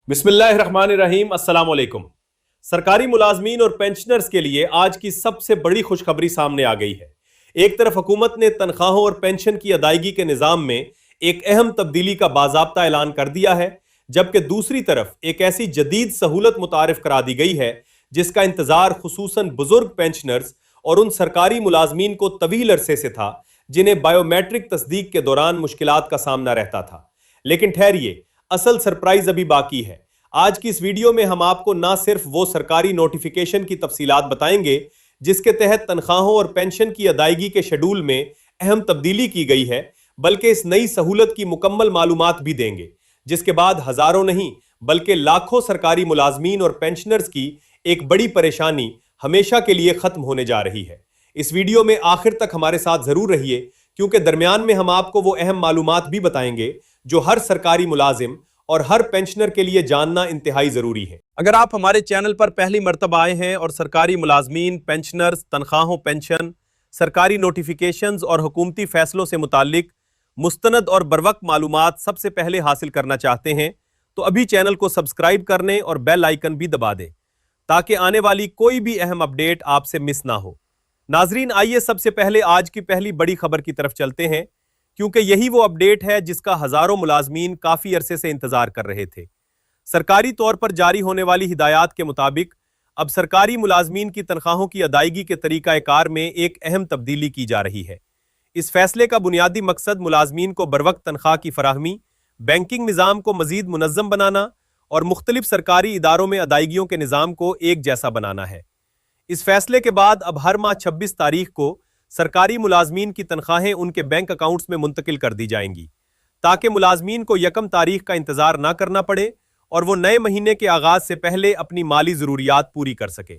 बिस्मिल्लाहिर्रहमानिर्रहीम, अस्सलाम वालेकुम। सरकारी मुलाजमीन और पेंशनर्स के लिए आज की सबसे बड़ी खुशखबरी सामने आ गई है। एक तरफ हुकूमत ने तनख्वाहों और पेंशन की अदायगी के निज़ाम में एक अहम तब्दीली का बाज़ाब्ता ऐलान कर दिया है, जबकि दूसरी तरफ एक ऐसी जदीद सहूलत मुतारिफ करा दी गई है जिसका इंतजार खुसूसन बुजुर्ग पेंशनर्स और उन सरकारी मुलाजमीन को तवील अरसे से था जिन्हें बायोमेट्रिक तस्दीक के दौरान मुश्किलात का सामना रहता था। लेकिन ठहरिए, असल सरप्राइज अभी बाकी है। आज की इस वीडियो में हम आपको ना सिर्फ वो सरकारी नोटिफिकेशन की तफसीलात बताएंगे जिसके तहत तनख्वाहों और पेंशन की अदायगी के शेड्यूल में अहम तब्दीली की गई है, बल्कि इस नई सहूलत की मुकम्मल मालूमात भी देंगे, जिसके बाद हजारों नहीं बल्कि लाखों सरकारी मुलाजमीन और पेंशनर्स की एक बड़ी परेशानी हमेशा के लिए खत्म होने जा रही है। इस वीडियो में आखिर तक हमारे साथ जरूर रहिए, क्योंकि दरमियान में हम आपको वो अहम मालूमात भी बताएंगे जो हर सरकारी मुलाजिम और हर पेंशनर के लिए जानना इंतहाई जरूरी है। अगर आप हमारे चैनल पर पहली मर्तबा आए हैं और सरकारी मुलाजमीन, पेंशनर्स, तनख्वाहों, पेंशन, सरकारी नोटिफिकेशंस और हुकूमती फैसलों से मुताल्लिक मुस्तनद और बरवक्त मालूमात सबसे पहले हासिल करना चाहते हैं तो अभी चैनल को सब्सक्राइब करने और बेल आइकन भी दबा दें ताकि आने वाली कोई भी अहम अपडेट आपसे मिस ना हो। नाजरीन, आइए सबसे पहले आज की पहली बड़ी खबर की तरफ चलते हैं, क्योंकि यही वो अपडेट है जिसका हजारों मुलाजमीन काफी अरसे से इंतजार कर रहे थे। सरकारी तौर पर जारी होने वाली हिदायत के मुताबिक अब सरकारी मुलाजमीन की तनख्वाहों की अदायगी के तरीकाकार में एक अहम तब्दीली की जा रही है। इस फैसले का बुनियादी मकसद मुलाजमीन को बरवक्त तनख्वाह की फराहमी, बैंकिंग निज़ाम को मजीद मुनज़्ज़म बनाना और मुख्तलिफ सरकारी इदारों में अदायगियों के निज़ाम को एक जैसा बनाना है। इस फैसले के बाद अब हर माह 26 तारीख को सरकारी मुलाजमीन की तनख्वाहें उनके बैंक अकाउंट्स में मुंतकिल कर दी जाएंगी, ताकि मुलाजमीन को यकम तारीख का इंतजार ना करना पड़े और वो नए महीने के आगाज से पहले अपनी माली जरूरियात पूरी कर सके।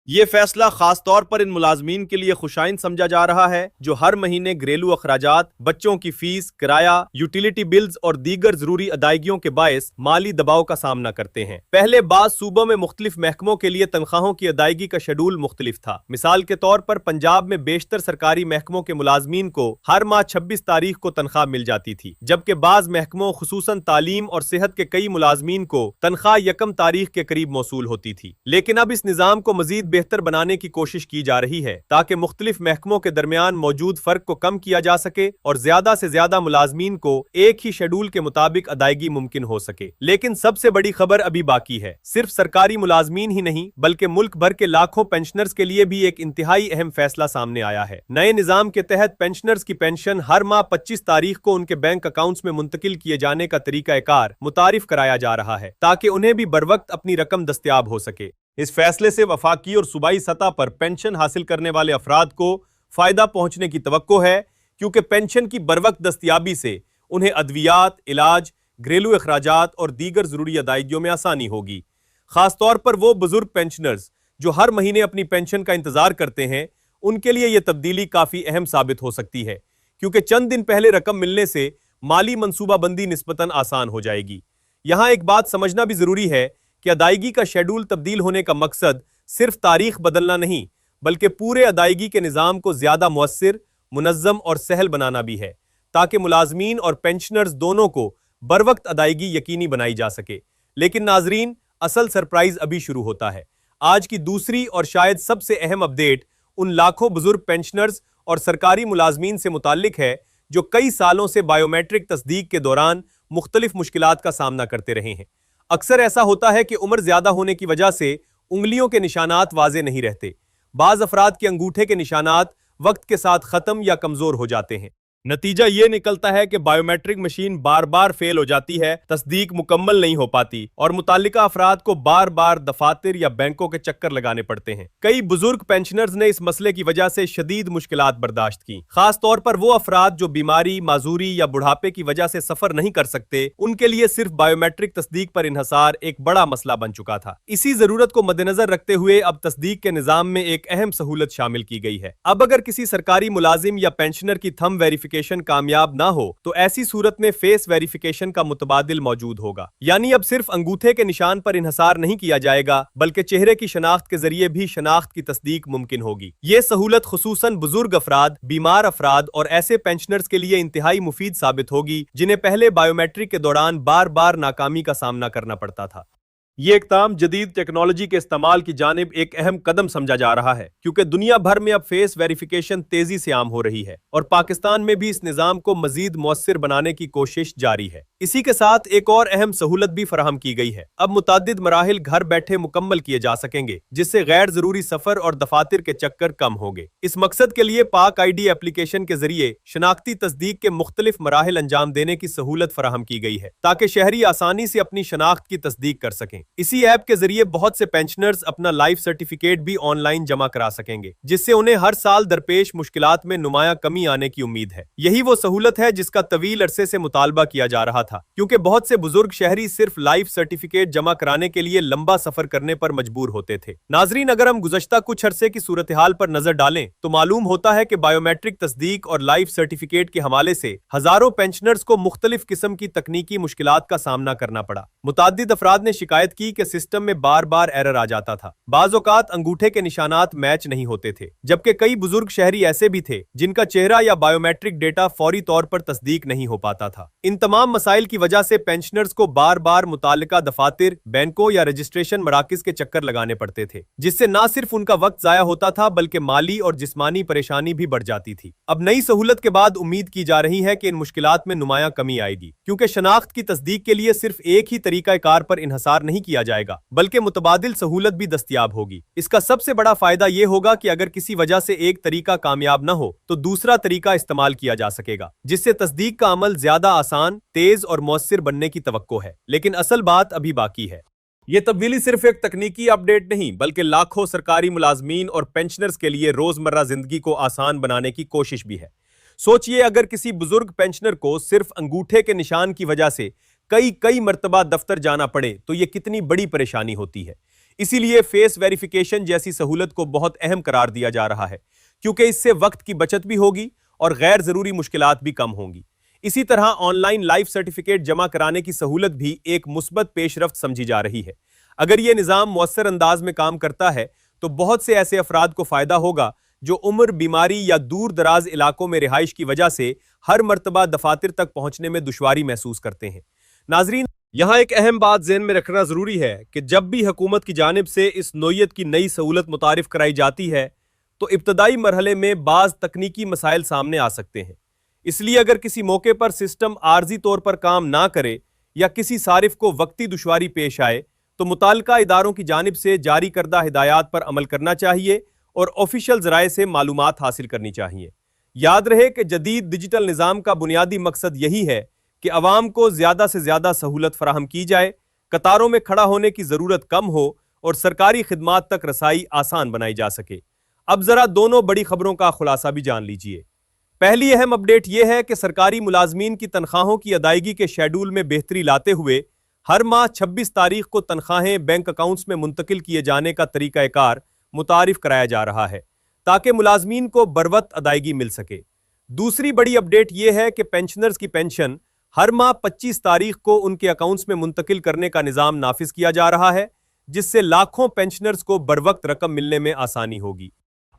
ये फैसला खास तौर पर इन मुलाजमीन के लिए खुशाइन समझा जा रहा है जो हर महीने घरेलू अखराजात, बच्चों की फीस, किराया, यूटिलिटी बिल्स और दीगर जरूरी अदायगियों के बायस माली दबाव का सामना करते हैं। पहले बाद सूबों में मुख्तलिफ महकमों के लिए तनख्वाहों की अदायगी का शेड्यूल मुख्तलिफ था। मिसाल के तौर पर पंजाब में बेशतर सरकारी महकमों के मुलाजमीन को हर माह 26 तारीख को तनख्वाह मिल जाती थी, जबकि बाज महकमों खुसूसन तालीम और सेहत के कई मुलाजमीन को तनख्वाह यकम तारीख के करीब मौसूल होती थी। लेकिन अब इस निज़ाम को मजीद बेहतर बनाने की कोशिश की जा रही है ताकि मुख्तलिफ महकमों के दरमियान मौजूद फर्क को कम किया जा सके और ज्यादा से ज्यादा मुलाजमीन को एक ही शेड्यूल के मुताबिक अदायगी मुमकिन हो सके। लेकिन सबसे बड़ी खबर अभी बाकी है। सिर्फ सरकारी मुलाजमीन ही नहीं बल्कि मुल्क भर के लाखों पेंशनर्स के लिए भी एक इंतहाई अहम फैसला सामने आया है। नए निजाम के तहत पेंशनर्स की पेंशन हर माह 25 तारीख को उनके बैंक अकाउंट्स में मुंतकिल किए जाने का तरीकाकार मुतारिफ कराया जा रहा है ताकि उन्हें भी बरवक्त अपनी रकम दस्तयाब हो सके। इस फैसले से वफाकी और सूबाई सतह पर पेंशन हासिल करने वाले अफराद को फायदा पहुंचने की तवक्को है, क्योंकि पेंशन की बरवक्त दस्तयाबी से उन्हें अद्वियात, इलाज, घरेलू अखराजात और दीगर जरूरी अदायगियों में आसानी होगी। खासतौर पर वो बुजुर्ग पेंशनर्स जो हर महीने अपनी पेंशन का इंतजार करते हैं, उनके लिए यह तब्दीली काफी अहम साबित हो सकती है, क्योंकि चंद दिन पहले रकम मिलने से माली मंसूबाबंदी निस्बतन आसान हो जाएगी। यहां एक बात समझना भी जरूरी है कि अदायगी का शेड्यूल तब्दील होने का मकसद सिर्फ तारीख बदलना नहीं बल्कि पूरे अदायगी के निज़ाम को ज्यादा मुअस्सिर, मुनज़्ज़म और सहल बनाना भी है, ताकि मुलाजमीन और पेंशनर्स दोनों को बरवक्त अदायगी यकीनी बनाई जा सके। लेकिन नाजरीन, असल सरप्राइज अभी शुरू होता है। आज की दूसरी और शायद सबसे अहम अपडेट उन लाखों बुजुर्ग पेंशनर्स और सरकारी मुलाजमीन से मुताल्लिक है जो कई सालों से बायोमेट्रिक तस्दीक के दौरान मुख्तलिफ मुश्किलात का सामना करते रहे हैं। अक्सर ऐसा होता है कि उम्र ज्यादा होने की वजह से उंगलियों के निशानात वाजे नहीं रहते। बाज अफराद के अंगूठे के निशानात वक्त के साथ खत्म या कमजोर हो जाते हैं। नतीजा ये निकलता है कि बायोमेट्रिक मशीन बार बार फेल हो जाती है, तस्दीक मुकम्मल नहीं हो पाती और मुतालिका अफराद को बार बार दफातर या बैंकों के चक्कर लगाने पड़ते हैं। कई बुजुर्ग पेंशनर्स ने इस मसले की वजह से शदीद मुश्किलात बर्दाश्त की। खास तौर पर वो अफराद जो बीमारी, माजूरी या बुढ़ापे की वजह से सफर नहीं कर सकते, उनके लिए सिर्फ बायोमेट्रिक तस्दीक पर इन्हसार एक बड़ा मसला बन चुका था। इसी जरूरत को मद्देनजर रखते हुए अब तस्दीक के निजाम में एक अहम सहूलत शामिल की गई है। अब अगर किसी सरकारी मुलाजिम या पेंशनर की थंब वेरिफिकेशन वेरिफिकेशन कामयाब ना हो तो ऐसी सूरत में फेस वेरिफिकेशन का मुतबादिल मौजूद होगा। यानी अब सिर्फ अंगूठे के निशान पर इन्हसार नहीं किया जाएगा बल्कि चेहरे की शनाख्त के जरिए भी शनाख्त की तस्दीक मुमकिन होगी। ये सहूलत खुसूसन बुजुर्ग अफराद, बीमार अफराद और ऐसे पेंशनर्स के लिए इंतहाई मुफीद साबित होगी जिन्हें पहले बायोमेट्रिक के दौरान बार बार नाकामी का सामना करना पड़ता था। ये इक़दाम जदीद टेक्नोलॉजी के इस्तेमाल की जानिब एक अहम कदम समझा जा रहा है क्योंकि दुनिया भर में अब फेस वेरिफिकेशन तेजी से आम हो रही है और पाकिस्तान में भी इस निज़ाम को मजीद मौसर बनाने की कोशिश जारी है। इसी के साथ एक और अहम सहूलत भी फराहम की गई है। अब मुतादिद मराहिल घर बैठे मुकम्मल किए जा सकेंगे जिससे गैर जरूरी सफर और दफातर के चक्कर कम होंगे। इस मकसद के लिए पाक ID एप्लीकेशन के जरिए शनाख्ती तस्दीक के मुख्तलिफ मराहिल अंजाम देने की सहूलत फराहम की गई है ताकि शहरी आसानी से अपनी शनाख्त की तस्दीक कर सकें। इसी ऐप के जरिए बहुत से पेंशनर्स अपना लाइफ सर्टिफिकेट भी ऑनलाइन जमा करा सकेंगे जिससे उन्हें हर साल दरपेश मुश्किलात में नुमाया कमी आने की उम्मीद है। यही वो सहूलत है जिसका तवील अरसे से मुतालबा किया जा रहा था क्योंकि बहुत से बुजुर्ग शहरी सिर्फ लाइफ सर्टिफिकेट जमा कराने के लिए लंबा सफर करने पर मजबूर होते थे। नाजरीन, अगर हम गुज़श्ता कुछ अरसे की सूरत हाल पर नजर डालें तो मालूम होता है कि बायोमेट्रिक तस्दीक और लाइफ सर्टिफिकेट के हवाले से हजारों पेंशनर्स को मुख्तलिफ किस्म की तकनीकी मुश्किलात का सामना करना पड़ा। मुताद्दिद अफराद ने शिकायत की कि सिस्टम में बार बार एरर आ जाता था। बाज़ औक़ात अंगूठे के निशानात मैच नहीं होते थे, जबकि कई बुजुर्ग शहरी ऐसे भी थे जिनका चेहरा या बायोमेट्रिक डेटा फौरी तौर पर तस्दीक नहीं हो पाता था। इन तमाम मसाइल की वजह से पेंशनर्स को बार बार मुतालिका दफातर, बैंकों या रजिस्ट्रेशन मराकिज के चक्कर लगाने पड़ते थे जिससे न सिर्फ उनका वक्त जाया होता था बल्कि माली और जिस्मानी परेशानी भी बढ़ जाती थी। अब नई सहूलत के बाद उम्मीद की जा रही है कि इन मुश्किलात में नुमाया कमी आएगी क्योंकि शनाख्त की तस्दीक के लिए सिर्फ एक ही तरीका कार पर इन्हसार नहीं किया जाएगा बल्कि मुतबादिल सहूलत भी दस्तयाब होगी। इसका सबसे बड़ा फायदा यह होगा कि अगर किसी वजह से एक तरीका कामयाब न हो तो दूसरा तरीका इस्तेमाल किया जा सकेगा जिससे तस्दीक का अमल ज्यादा आसान, तेज और मौसर बनने की तवक्को है। लेकिन असल बात अभी बाकी है। ये तब्दीली सिर्फ एक तकनीकी अपडेट नहीं बल्कि लाखों सरकारी मुलाजमीन और पेंशनर्स के लिए रोजमर्रा जिंदगी को आसान बनाने की कोशिश भी है। सोचिए, अगर किसी बुजुर्ग पेंशनर को सिर्फ अंगूठे के निशान की वजह से कई मर्तबा दफ्तर जाना पड़े तो यह कितनी बड़ी परेशानी होती है। इसीलिए फेस वेरिफिकेशन जैसी सहूलत को बहुत अहम करार दिया जा रहा है क्योंकि इससे वक्त की बचत भी होगी और गैर जरूरी मुश्किलात भी कम होंगी। इसी तरह ऑनलाइन लाइफ सर्टिफिकेट जमा कराने की सहूलत भी एक मुस्बत पेशरफ्त समझी जा रही है। अगर यह निज़ाम मौसर अंदाज में काम करता है तो बहुत से ऐसे अफराद को फायदा होगा जो उम्र, बीमारी या दूर दराज इलाकों में रिहाइश की वजह से हर मर्तबा दफातर तक पहुंचने में दुश्वारी महसूस करते हैं। नाजरीन, यहाँ एक अहम बात ज़हन में रखना जरूरी है कि जब भी हुकूमत की जानिब से इस नोयत की नई सहूलत मुतारिफ कराई जाती है तो इब्तदाई मरहले में बाज़ तकनीकी मसाइल सामने आ सकते हैं। इसलिए अगर किसी मौके पर सिस्टम आर्जी तौर पर काम ना करे या किसी सारिफ को वक्ती दुश्वारी पेश आए तो मुताल्लिका इदारों की जानिब से जारी करदा हिदायत पर अमल करना चाहिए और ऑफिशियल ज़राए से मालूमात हासिल करनी चाहिए। याद रहे कि जदीद डिजिटल निज़ाम का बुनियादी मकसद यही है कि अवाम को ज़्यादा से ज़्यादा सहूलत फराहम की जाए, कतारों में खड़ा होने की ज़रूरत कम हो और सरकारी खिदमात तक रसाई आसान बनाई जा सके। अब ज़रा दोनों बड़ी खबरों का खुलासा भी जान लीजिए। पहली अहम अपडेट यह है कि सरकारी मुलाजमीन की तनख्वाहों की अदायगी के शेड्यूल में बेहतरी लाते हुए हर माह 26 तारीख को तनख्वाहें बैंक अकाउंट्स में मुंतकिल किए जाने का तरीक़ाकार मुतारिफ कराया जा रहा है ताकि मुलाजमीन को बरवक्त अदायगी मिल सके। दूसरी बड़ी अपडेट यह है कि पेंशनर्स की पेंशन हर माह 25 तारीख को उनके अकाउंट्स में मुंतकिल करने का निज़ाम नाफिज किया जा रहा है जिससे लाखों पेंशनर्स को बरवक्त रकम मिलने में आसानी होगी।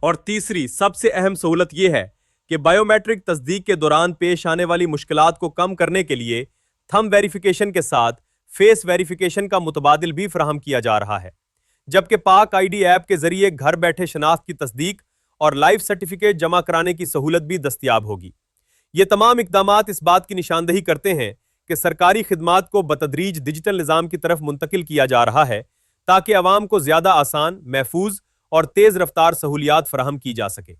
और तीसरी सबसे अहम सहूलत यह है कि बायोमेट्रिक तस्दीक के दौरान पेश आने वाली मुश्किलात को कम करने के लिए थंब वेरिफिकेशन के साथ फेस वेरिफिकेशन का मुतबादिल भी फराहम किया जा रहा है, जबकि पाक ID ऐप के जरिए घर बैठे शनाख्त की तस्दीक और लाइफ सर्टिफिकेट जमा कराने की सहूलत भी दस्तयाब होगी। ये तमाम इकदामात इस बात की निशानदही करते हैं कि सरकारी खिदमात को बतदरीज डिजिटल निज़ाम की तरफ मुंतकिल किया जा रहा है ताकि अवाम को ज़्यादा आसान, महफूज और तेज़ रफ्तार सहूलियात फराहम की जा सके।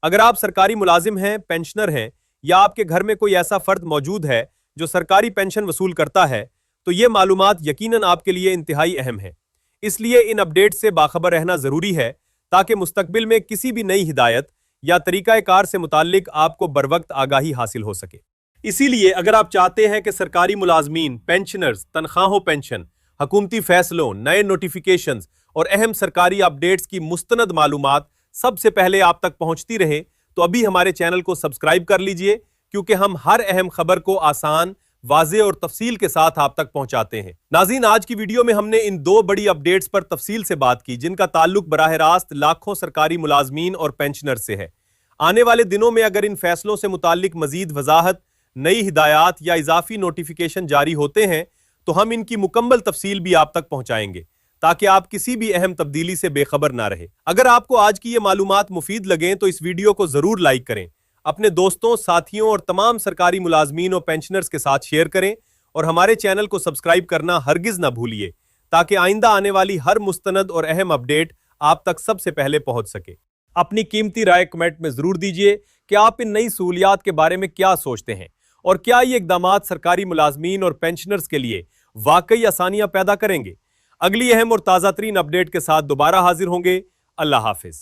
अगर आप सरकारी मुलाजिम हैं, पेंशनर हैं या आपके घर में कोई ऐसा फ़र्द मौजूद है जो सरकारी पेंशन वसूल करता है तो ये मालूमात यकीनन आपके लिए इंतहाई अहम है। इसलिए इन अपडेट से बाखबर रहना ज़रूरी है ताकि मुस्तकबिल में किसी भी नई हिदायत या तरीक़ाकार से मुताल्लिक आपको बरवक्त आगाही हासिल हो सके। इसीलिए अगर आप चाहते हैं कि सरकारी मुलाजमीन, पेंशनर्स, तनख्वाहों पेंशन, हुकूमती फैसलों, नए नोटिफिकेशंस और अहम सरकारी अपडेट्स की मुस्तनद मालूमात सबसे पहले आप तक पहुंचती रहे तो अभी हमारे चैनल को सब्सक्राइब कर लीजिए, क्योंकि हम हर अहम खबर को आसान, वाज़ेह और तफसील के साथ आप तक पहुंचाते हैं। नाज़रीन, आज की वीडियो में हमने इन दो बड़ी अपडेट्स पर तफसील से बात की जिनका ताल्लुक बराह रास्त लाखों सरकारी मुलाजमीन और पेंशनर से है। आने वाले दिनों में अगर इन फैसलों से मुताल्लिक मजीद वजाहत, नई हिदायत या इजाफी नोटिफिकेशन जारी होते हैं तो हम इनकी मुकम्मल तफसील भी आप तक पहुंचाएंगे ताकि आप किसी भी अहम तब्दीली से बेखबर ना रहे। अगर आपको आज की ये मालूमात मुफीद लगें तो इस वीडियो को जरूर लाइक करें, अपने दोस्तों, साथियों और तमाम सरकारी मुलाजमीन और पेंशनर्स के साथ शेयर करें और हमारे चैनल को सब्सक्राइब करना हरगिज ना भूलिए ताकि आइंदा आने वाली हर मुस्तनद और अहम अपडेट आप तक सबसे पहले पहुंच सके। अपनी कीमती राय कमेंट में जरूर दीजिए कि आप इन नई सहूलियात के बारे में क्या सोचते हैं और क्या ये इकदामात सरकारी मुलाजमीन और पेंशनर्स के लिए वाकई आसानियां पैदा करेंगे। अगली अहम और ताज़ा तरीन अपडेट के साथ दोबारा हाजिर होंगे। अल्लाह हाफिज।